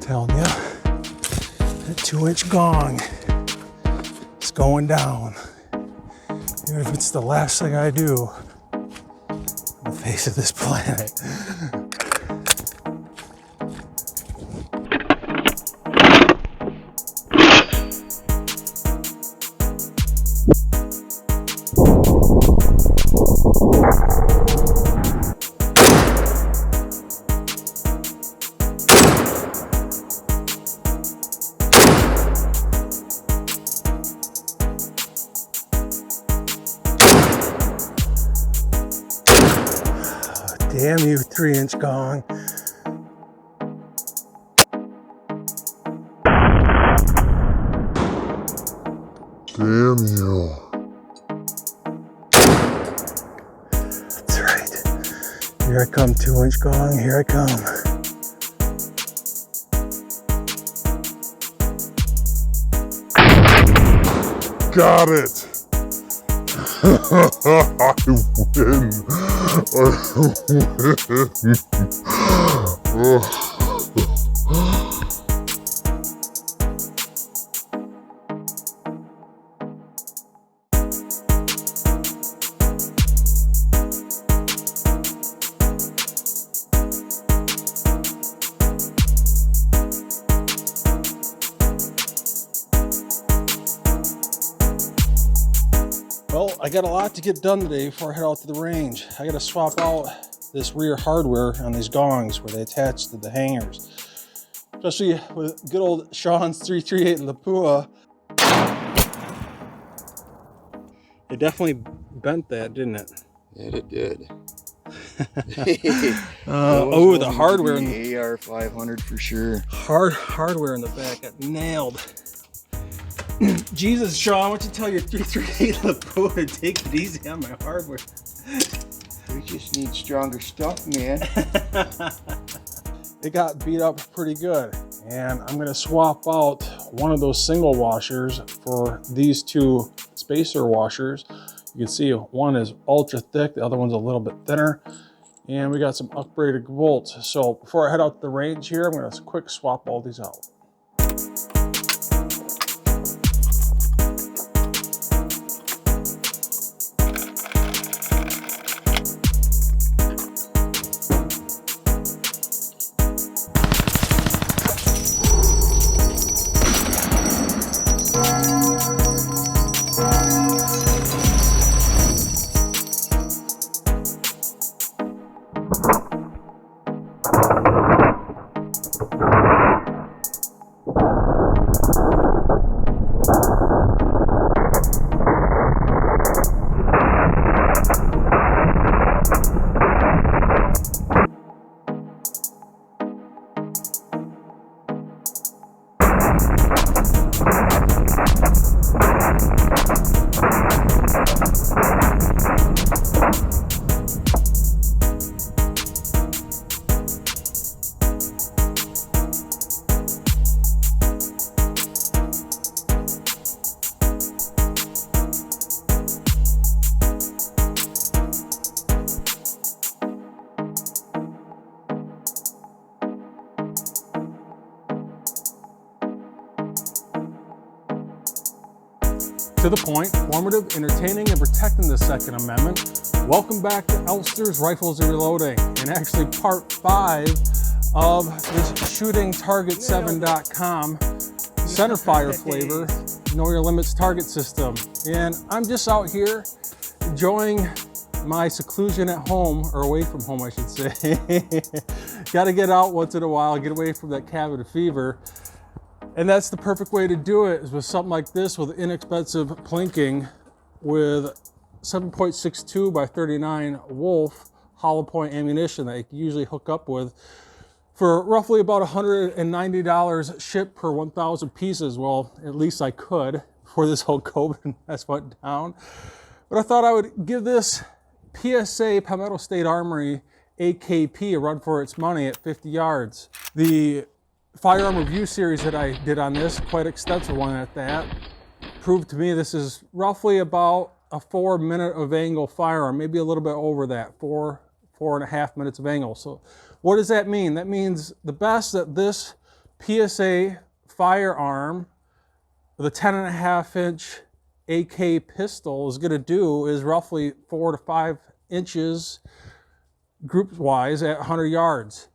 Telling you, that 2-inch gong is going down. Even if it's the last thing I do on the face of this planet. Damn you, 3-inch gong. Damn you. That's right. Here I come, 2-inch gong, here I come. Got it. I win. Well, I got a lot to get done today before I head out to the range. I got to swap out this rear hardware on these gongs where they attach to the hangers. Especially with good old Sean's 338 Lapua. It definitely bent that, didn't it? It did. Oh, the hardware in the AR 500 for sure. Hardware in the back got nailed. Jesus, Sean, why don't you tell your 338 Lapua to take it easy on my hardware? We just need stronger stuff, man. It got beat up pretty good, and I'm gonna swap out one of those single washers for these two spacer washers. You can see one is ultra thick, the other one's a little bit thinner, and we got some upgraded bolts. So before I head out to the range here, I'm gonna quick swap all these out. To the point, informative, entertaining, and protecting the Second Amendment. Welcome back to Elster's Rifles and Reloading, and actually part 5 of this shootingtarget7.com centerfire flavor, know your limits target system. And I'm just out here enjoying my seclusion at home, or away from home, I should say. Got to get out once in a while, get away from that cabin fever. And that's the perfect way to do it, is with something like this, with inexpensive plinking, with 7.62 by 39 Wolf hollow point ammunition that you can usually hook up with for roughly about $190 shipped per 1,000 pieces. Well, at least I could before this whole COVID mess went down. But I thought I would give this PSA Palmetto State Armory AKP a run for its money at 50 yards. The firearm review series that I did on this, quite extensive one at that, proved to me this is roughly about a 4 minute of angle firearm, maybe a little bit over that, 4.5 minutes of angle. So what does that mean? That means the best that this PSA firearm with a 10.5-inch AK pistol is going to do is roughly 4 to 5 inches group-wise at 100 yards.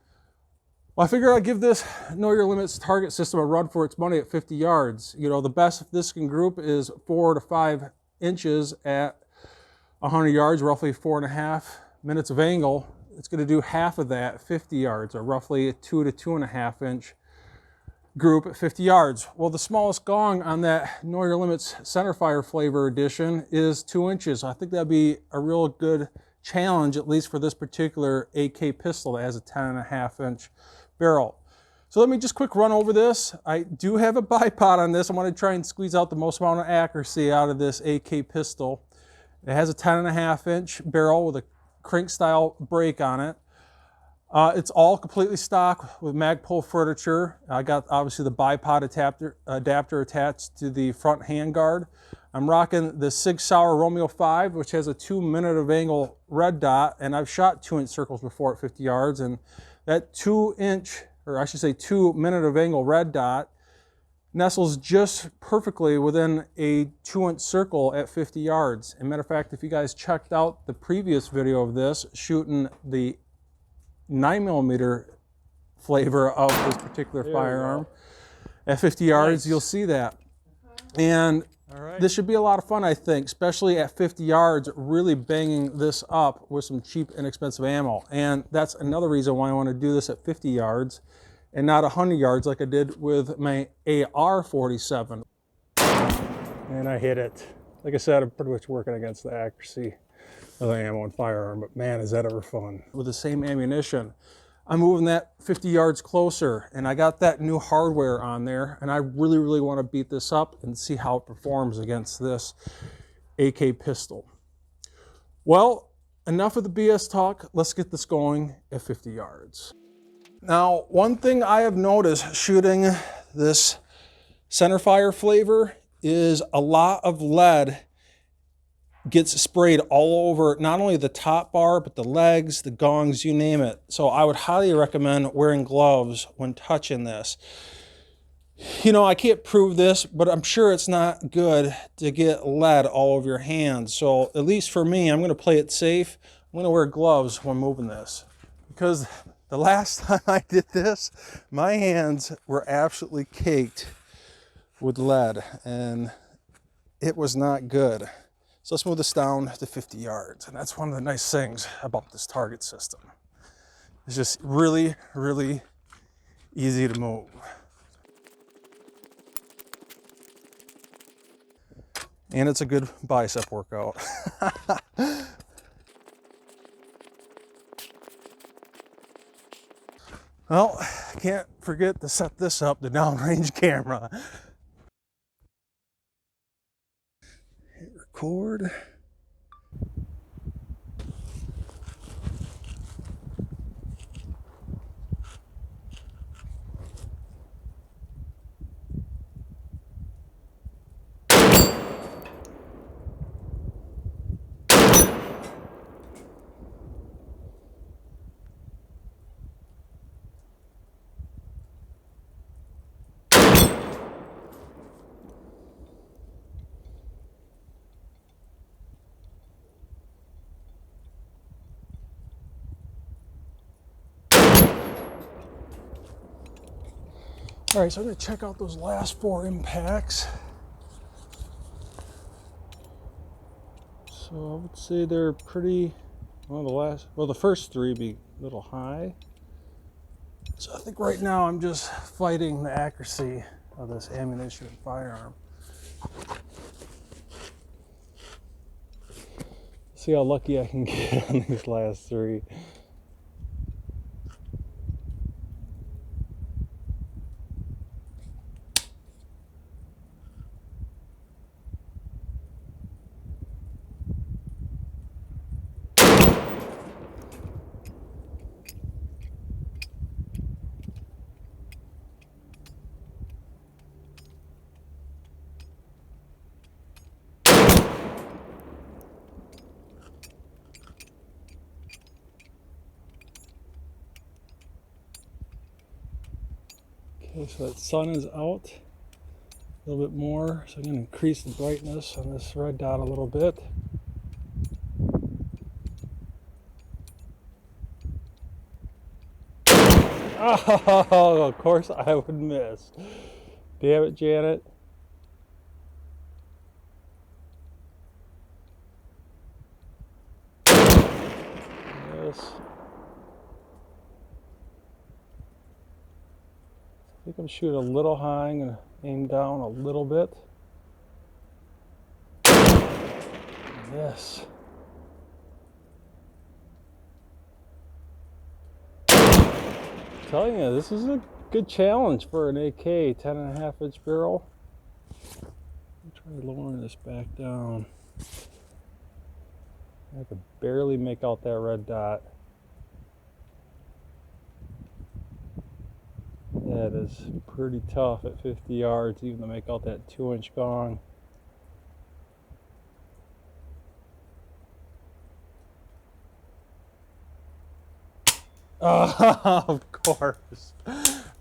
Well, I figure I'd give this Know Your Limits target system a run for its money at 50 yards. You know, the best this can group is 4 to 5 inches at 100 yards, roughly 4.5 minutes of angle. It's going to do half of that at 50 yards, or roughly a 2 to 2.5 inch group at 50 yards. Well, the smallest gong on that Know Your Limits Centerfire Flavor Edition is 2 inches. I think that'd be a real good challenge, at least for this particular AK pistol that has a 10.5-inch barrel. So let me just quick run over this. I do have a bipod on this. I want to try and squeeze out the most amount of accuracy out of this AK pistol. It has a 10.5-inch barrel with a crank style brake on it. It's all completely stock with Magpul furniture. I got obviously the bipod adapter attached to the front handguard. I'm rocking the Sig Sauer Romeo 5, which has a 2 minute of angle red dot, and I've shot 2-inch circles before at 50 yards, and that 2-inch, or I should say 2 minute of angle red dot, nestles just perfectly within a 2-inch circle at 50 yards. As a matter of fact, if you guys checked out the previous video of this, shooting the 9mm flavor of this particular firearm at 50 yards, you'll see that. And this should be a lot of fun, I think, especially at 50 yards, really banging this up with some cheap, inexpensive ammo. And that's another reason why I want to do this at 50 yards and not 100 yards like I did with my AR-47. And I hit it. Like I said, I'm pretty much working against the accuracy of the ammo and firearm, but man, is that ever fun. With the same ammunition, I'm moving that 50 yards closer, and I got that new hardware on there, and I really, really want to beat this up and see how it performs against this AK pistol. Well, enough of the BS talk. Let's get this going at 50 yards. Now, one thing I have noticed shooting this centerfire flavor is a lot of lead gets sprayed all over not only the top bar, but the legs, the gongs, you name it. So I would highly recommend wearing gloves when touching this. You know, I can't prove this, but I'm sure it's not good to get lead all over your hands. So at least for me, I'm going to play it safe. I'm going to wear gloves when moving this, because the last time I did this, my hands were absolutely caked with lead, and it was not good. So let's move this down to 50 yards. And that's one of the nice things about this target system. It's just really, really easy to move. And it's a good bicep workout. Well, can't forget to set this up, the downrange camera. Hit record. All right, so I'm gonna check out those last 4 impacts. So I would say they're pretty, well, the first 3 be a little high. So I think right now I'm just fighting the accuracy of this ammunition and firearm. See how lucky I can get on these last 3. Okay, so that sun is out a little bit more, so I'm going to increase the brightness on this red dot a little bit. Oh, of course I would miss. Damn it, Janet. Yes. I think I'm shooting a little high. I'm going to aim down a little bit. Yes. I'm telling you, this is a good challenge for an AK 10.5-inch barrel. I'm trying lowering this back down. I can barely make out that red dot. That is pretty tough at 50 yards, even to make out that 2-inch gong. Oh, of course.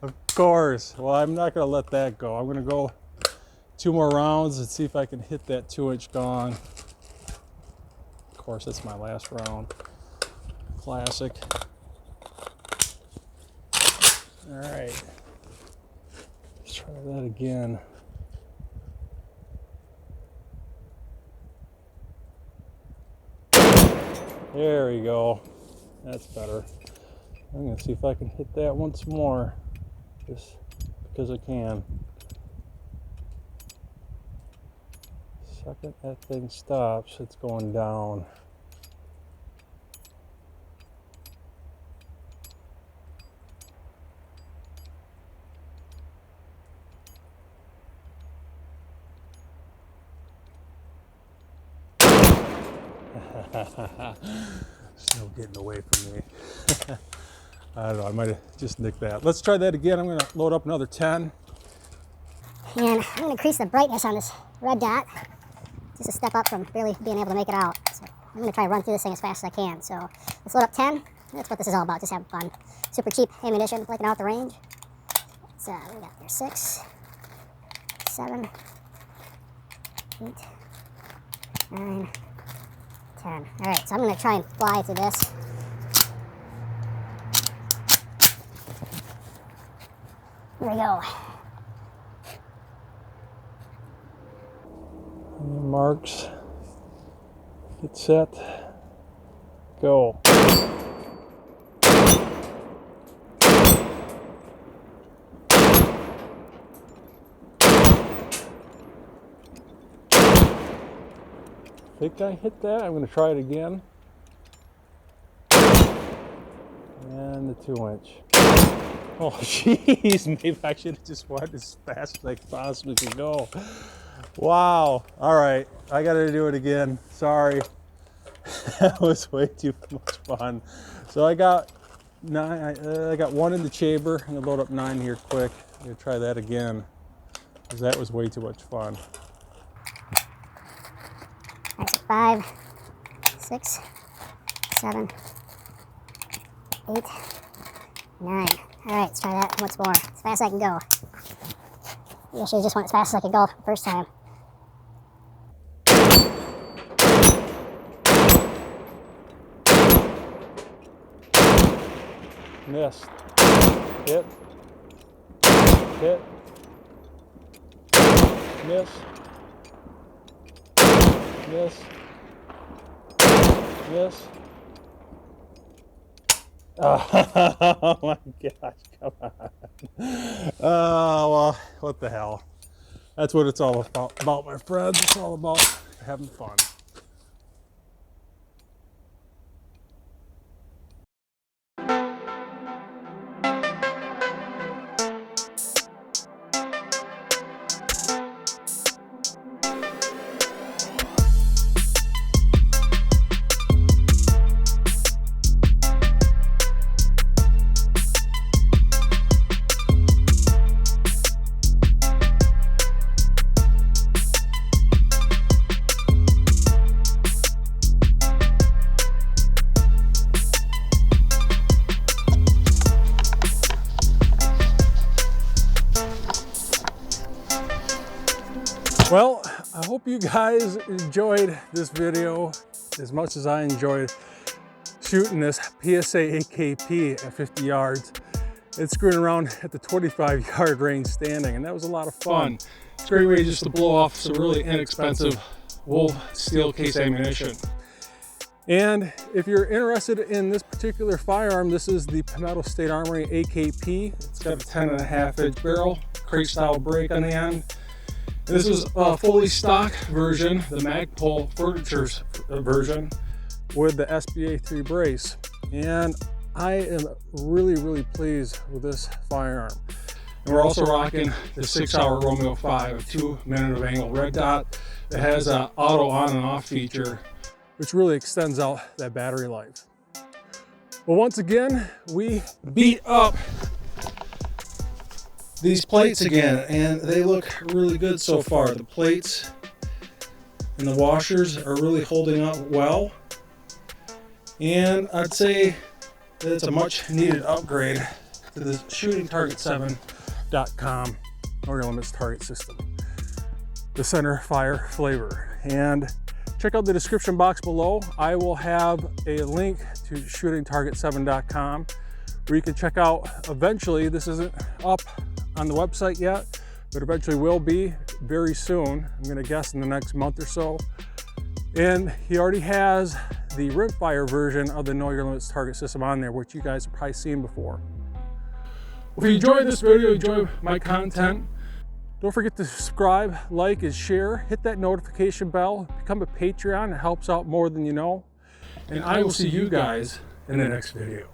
Of course. Well, I'm not going to let that go. I'm going to go 2 more rounds and see if I can hit that 2-inch gong. Of course, that's my last round. Classic. All right. Let's try that again. There we go. That's better. I'm going to see if I can hit that once more, just because I can. Second that thing stops, it's going down. Still getting away from me. I don't know, I might have just nicked that. Let's try that again. I'm going to load up another 10. And I'm going to increase the brightness on this red dot, just a step up from barely being able to make it out. So I'm going to try to run through this thing as fast as I can. So let's load up 10. That's what this is all about, just having fun. Super cheap ammunition, flicking out the range. So we got there 6, 7, 8, 9, 10. All right, so I'm going to try and fly through this. Here we go. Marks. Get set. Go. I think I hit that. I'm going to try it again. And the 2-inch. Oh, jeez. Maybe I should have just went as fast as I possibly could go. Wow. All right. I got to do it again. Sorry. That was way too much fun. So I got 9. I got 1 in the chamber. I'm going to load up 9 here quick. I'm going to try that again, because that was way too much fun. All right, so 5, 6, 7, 8, 9. All right, let's try that once more. As fast as I can go. I should have just went as fast as I could go the first time. Missed. Hit. Hit. Miss. Miss. Miss. Oh my gosh, come on. Oh, well, what the hell. That's what it's all about, my friends. It's all about having fun. hope you guys enjoyed this video as much as I enjoyed shooting this PSA AKP at 50 yards and screwing around at the 25-yard range standing, and that was a lot of fun. It's a great way just to blow off some really inexpensive wool steel case ammunition. And if you're interested in this particular firearm, this is the PALMETTO State Armory AKP. It's got a 10.5-inch barrel, crate style break on the end. And this is a fully stock version, the Magpul furniture version with the SBA 3 brace. And I am really pleased with this firearm. And we're also rocking the 6-hour Romeo 5, a 2-minute of angle red dot that has an auto on and off feature, which really extends out that battery life. Well, once again, we beat up these plates again, and they look really good so far. The plates and the washers are really holding up well. And I'd say that it's a much needed upgrade to the shootingtarget7.com Know Your Limits target system, the center fire flavor. And check out the description box below. I will have a link to shootingtarget7.com where you can check out eventually. This isn't up on the website yet, but eventually will be very soon. I'm gonna guess in the next month or so. And he already has the rimfire version of the Know Your Limits target system on there, which you guys have probably seen before. Well, if you enjoyed this video, enjoy my content, don't forget to subscribe, like, and share. Hit that notification bell. Become a Patreon. It helps out more than you know. And I will see you guys in the next video.